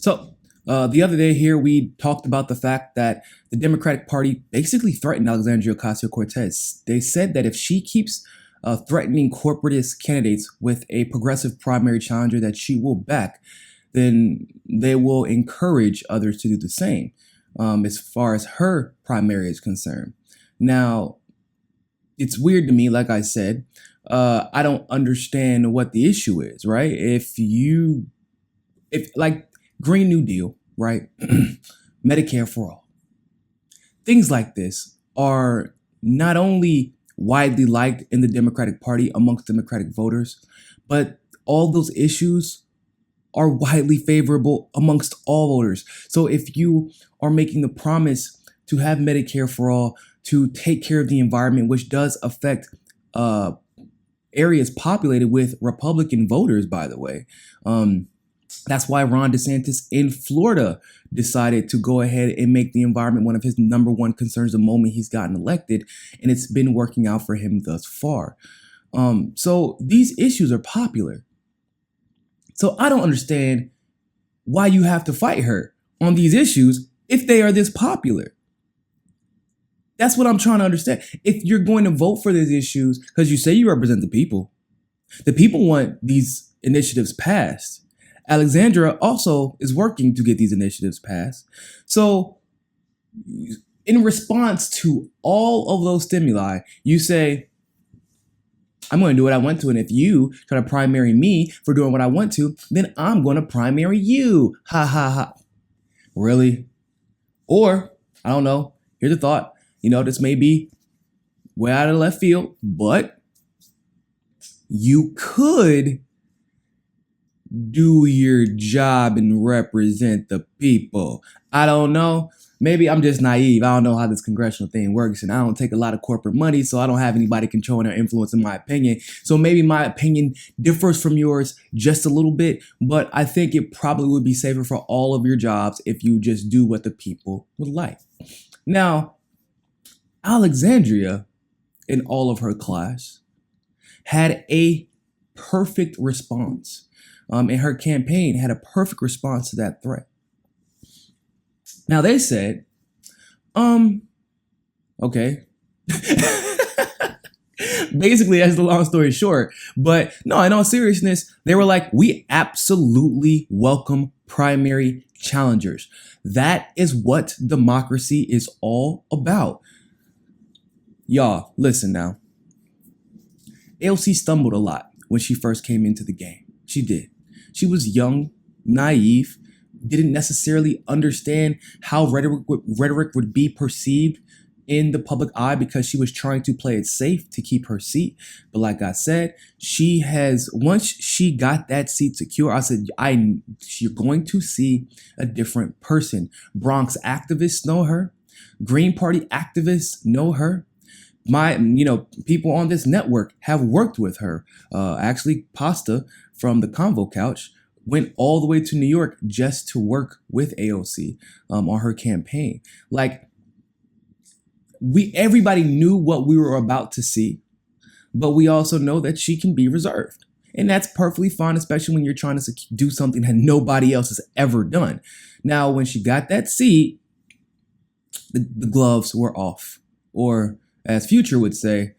The other day here, we talked about the fact that the Democratic Party basically threatened Alexandria Ocasio-Cortez. They said that if she keeps threatening corporatist candidates with a progressive primary challenger that she will back, then they will encourage others to do the same as far as her primary is concerned. Now, it's weird to me, like I said. I don't understand what the issue is, right? If like Green New Deal, right? Medicare for all. Things like this are not only widely liked in the Democratic Party amongst Democratic voters, but all those issues are widely favorable amongst all voters. So if you are making the promise to have Medicare for all, to take care of the environment, which does affect areas populated with Republican voters, by the way. That's why Ron DeSantis in Florida decided to go ahead and make the environment one of his number one concerns the moment he's gotten elected, and it's been working out for him thus far. So these issues are popular. So I don't understand why you have to fight her on these issues if they are this popular. That's what I'm trying to understand. If you're going to vote for these issues because you say you represent the people want these initiatives passed. Alexandra also is working to get these initiatives passed. So in response to all of those stimuli, you say, I'm going to do what I want to. And if you try to primary me for doing what I want to, then I'm going to primary you. Ha ha ha. Really? Or, I don't know. Here's a thought. This may be way out of left field, but you could do your job and represent the people. I don't know. Maybe I'm just naive. I don't know how this congressional thing works, and I don't take a lot of corporate money, so I don't have anybody controlling or influencing my opinion. So maybe my opinion differs from yours just a little bit, but I think it probably would be safer for all of your jobs if you just do what the people would like. Now, Alexandria, in all of her class, had a perfect response. And her campaign had a perfect response to that threat. Now they said, okay. Basically, that's the long story short. But no, in all seriousness, they were like, we absolutely welcome primary challengers. That is what democracy is all about. Y'all, listen now. AOC stumbled a lot when she first came into the game. She did. She was young, naive, didn't necessarily understand how rhetoric would be perceived in the public eye because she was trying to play it safe to keep her seat. But like I said, once she got that seat secure, I said, you're going to see a different person. Bronx activists know her. Green Party activists know her. People on this network have worked with her. Actually, Pasta from the Convo Couch went all the way to New York just to work with AOC on her campaign. Like, everybody knew what we were about to see, but we also know that she can be reserved. And that's perfectly fine, especially when you're trying to do something that nobody else has ever done. Now, when she got that seat, the gloves were off, or as Future would say,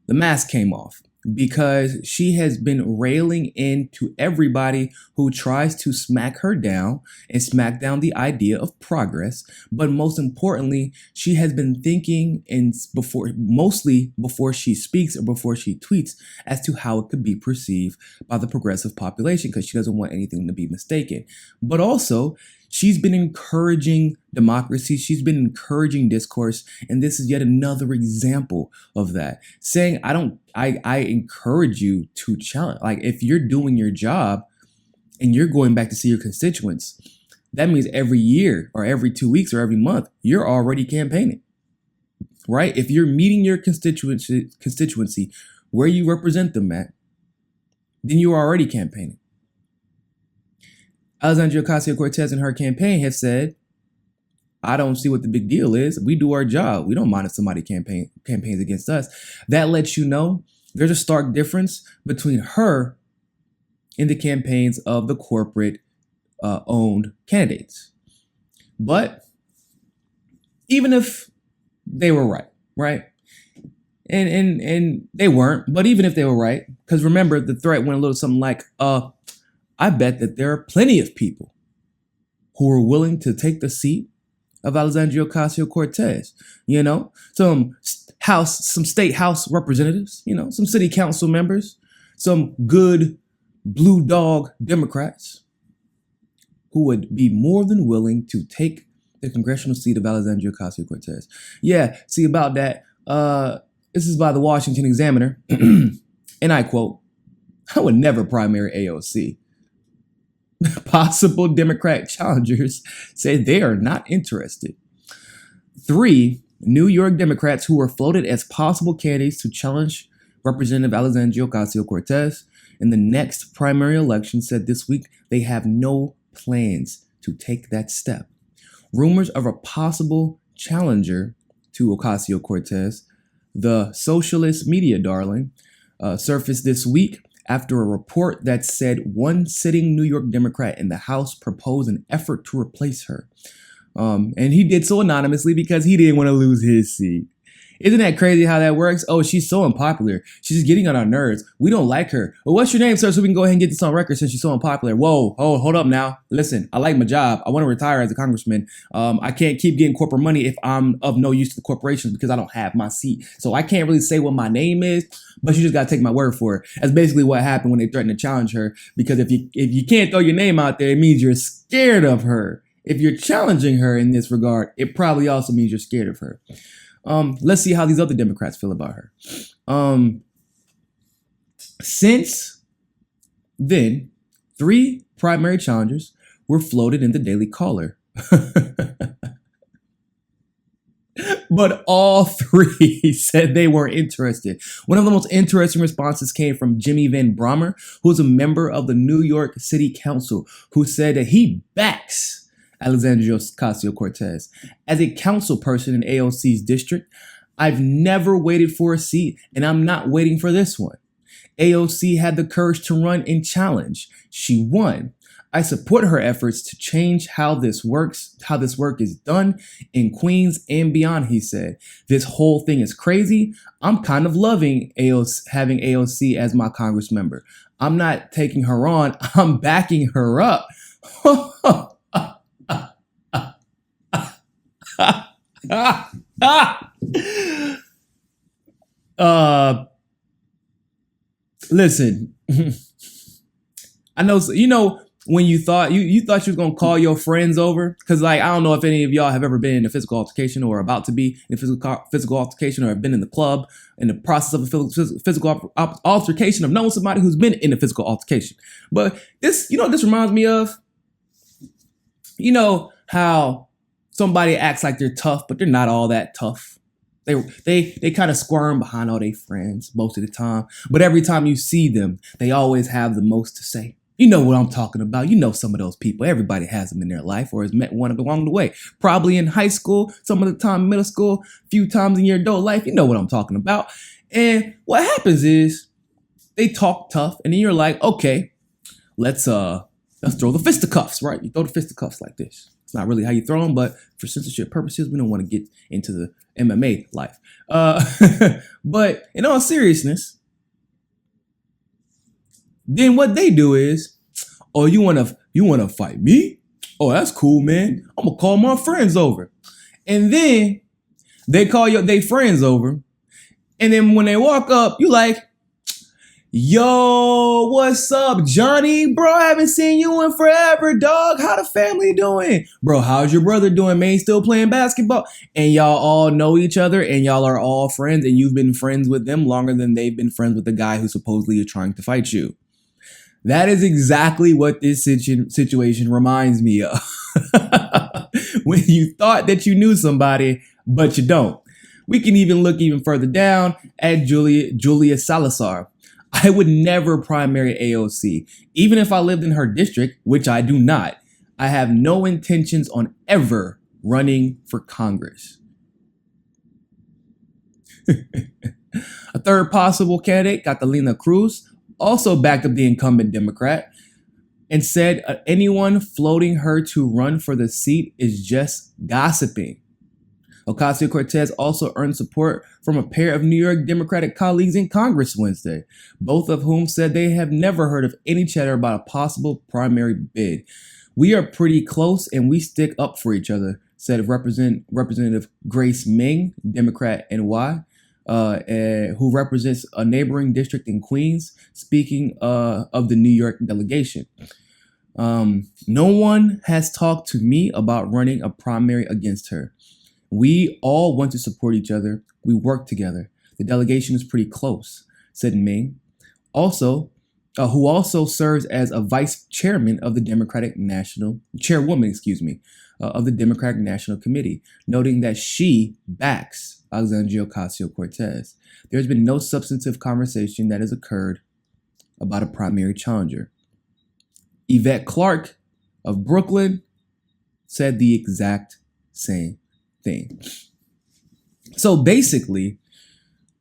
the mask came off, because she has been railing into everybody who tries to smack her down and smack down the idea of progress. But most importantly, she has been thinking mostly before she speaks or before she tweets as to how it could be perceived by the progressive population, because she doesn't want anything to be mistaken. But also, she's been encouraging democracy. She's been encouraging discourse. And this is yet another example of that. Saying, I encourage you to challenge. Like, if you're doing your job and you're going back to see your constituents, that means every year or every 2 weeks or every month, you're already campaigning, right? If you're meeting your constituency where you represent them at, then you're already campaigning. Alexandria Ocasio-Cortez in her campaign has said, I don't see what the big deal is. We do our job. We don't mind if somebody campaigns against us. That lets you know there's a stark difference between her and the campaigns of the corporate owned candidates. But even if they were right? And they weren't, but even if they were right, because remember, the threat went a little something like, I bet that there are plenty of people who are willing to take the seat of Alexandria Ocasio-Cortez, some state house representatives, some city council members, some good blue dog Democrats who would be more than willing to take the congressional seat of Alexandria Ocasio-Cortez. Yeah, see about that. This is by the Washington Examiner, and I quote, I would never primary AOC. Possible Democratic challengers say they are not interested. 3 New York Democrats who were floated as possible candidates to challenge Representative Alexandria Ocasio-Cortez in the next primary election said this week they have no plans to take that step. Rumors of a possible challenger to Ocasio-Cortez, the socialist media darling, surfaced this week after a report that said one sitting New York Democrat in the House proposed an effort to replace her. And he did so anonymously because he didn't want to lose his seat. Isn't that crazy how that works? Oh, she's so unpopular. She's just getting on our nerves. We don't like her. Well, what's your name, sir? So we can go ahead and get this on record since she's so unpopular. Whoa, hold up now. Listen, I like my job. I want to retire as a congressman. I can't keep getting corporate money if I'm of no use to the corporations because I don't have my seat. So I can't really say what my name is, but you just got to take my word for it. That's basically what happened when they threatened to challenge her, because if you can't throw your name out there, it means you're scared of her. If you're challenging her in this regard, it probably also means you're scared of her. Let's see how these other Democrats feel about her. Since then, 3 primary challengers were floated in the Daily Caller. But all 3 said they weren't interested. One of the most interesting responses came from Jimmy Van Bramer, who is a member of the New York City Council, who said that he backs Alexandria Ocasio-Cortez. As a council person in AOC's district, I've never waited for a seat, and I'm not waiting for this one. AOC had the courage to run and challenge. She won. I support her efforts to change how this work is done in Queens and beyond, he said. This whole thing is crazy. I'm kind of loving having AOC as my Congress member. I'm not taking her on. I'm backing her up. Listen, I know, when you thought you thought you was going to call your friends over, because I don't know if any of y'all have ever been in a physical altercation or about to be in a physical altercation or have been in the club in the process of a physical altercation, of knowing somebody who's been in a physical altercation. But this reminds me of, how somebody acts like they're tough, but they're not all that tough. They kind of squirm behind all their friends most of the time. But every time you see them, they always have the most to say. You know what I'm talking about. You know some of those people. Everybody has them in their life or has met one along the way. Probably in high school, some of the time in middle school, a few times in your adult life. You know what I'm talking about. And what happens is they talk tough, and then you're like, okay, let's throw the fisticuffs, right? You throw the fisticuffs like this. It's not really how you throw them, but for censorship purposes, we don't want to get into the MMA life. But in all seriousness, then what they do is, oh, you wanna fight me? Oh, that's cool, man. I'm gonna call my friends over. And then they call they friends over. And then when they walk up, you like, yo, what's up, Johnny? Bro, I haven't seen you in forever, dog. How the family doing? Bro, how's your brother doing, man? Still playing basketball? And y'all all know each other, and y'all are all friends, and you've been friends with them longer than they've been friends with the guy who supposedly is trying to fight you. That is exactly what this situation reminds me of. When you thought that you knew somebody, but you don't. We can even look even further down at Julia Salazar. I would never primary AOC, even if I lived in her district, which I do not. I have no intentions on ever running for Congress. A third possible candidate, Catalina Cruz, also backed up the incumbent Democrat. and said anyone floating her to run for the seat is just gossiping. Ocasio-Cortez also earned support from a pair of New York Democratic colleagues in Congress Wednesday, both of whom said they have never heard of any chatter about a possible primary bid. We are pretty close and we stick up for each other, said Representative Grace Meng, Democrat NY, who represents a neighboring district in Queens, speaking of the New York delegation. No one has talked to me about running a primary against her. We all want to support each other. We work together. The delegation is pretty close, said Meng, who also serves as a vice chairman of the chairwoman, of the Democratic National Committee, noting that she backs Alexandria Ocasio-Cortez. There's been no substantive conversation that has occurred about a primary challenger. Yvette Clarke of Brooklyn said the exact same thing. So basically,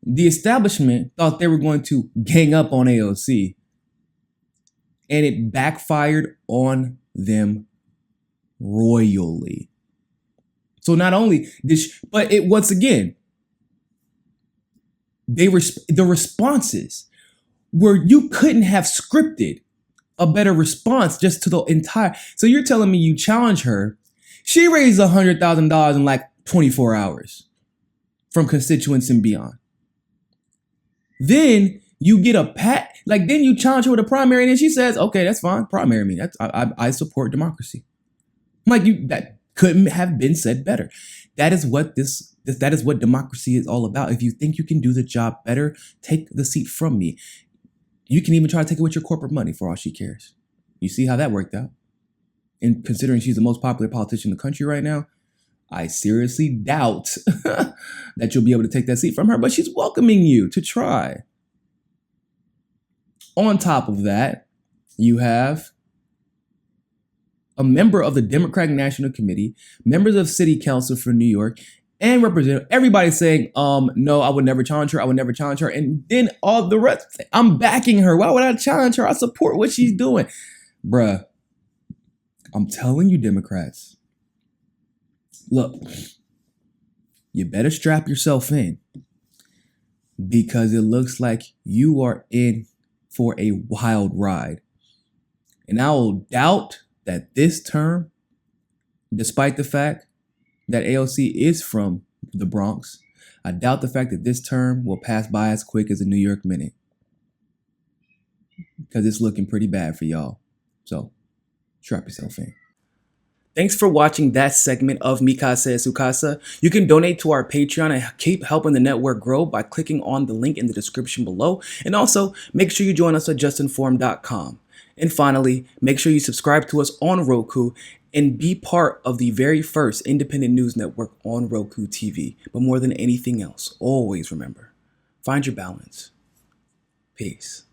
the establishment thought they were going to gang up on AOC, and it backfired on them royally. So not only but it once again, the responses where you couldn't have scripted a better response just to the entire. So you're telling me you challenge her. She raised $100,000 in like 24 hours from constituents and beyond. Then you get then you challenge her with a primary, and then she says, "Okay, that's fine. Primary me. I support democracy." That couldn't have been said better. That is what democracy is all about. If you think you can do the job better, take the seat from me. You can even try to take it with your corporate money for all she cares. You see how that worked out? And considering she's the most popular politician in the country right now, I seriously doubt that you'll be able to take that seat from her, but she's welcoming you to try. On top of that, you have a member of the Democratic National Committee, members of City Council for New York, and representative, everybody saying, no, I would never challenge her. I would never challenge her. And then all the rest say, I'm backing her. Why would I challenge her? I support what she's doing. Bruh, I'm telling you, Democrats, look, you better strap yourself in, because it looks like you are in for a wild ride. And I will doubt that this term, despite the fact that AOC is from the Bronx, I doubt the fact that this term will pass by as quick as a New York minute, because it's looking pretty bad for y'all. So strap yourself in. Thanks for watching that segment of Mi Casa es Su Casa. You can donate to our Patreon and keep helping the network grow by clicking on the link in the description below. And also, make sure you join us at JustNForm.com. And finally, make sure you subscribe to us on Roku and be part of the very first independent news network on Roku TV. But more than anything else, always remember, find your balance. Peace.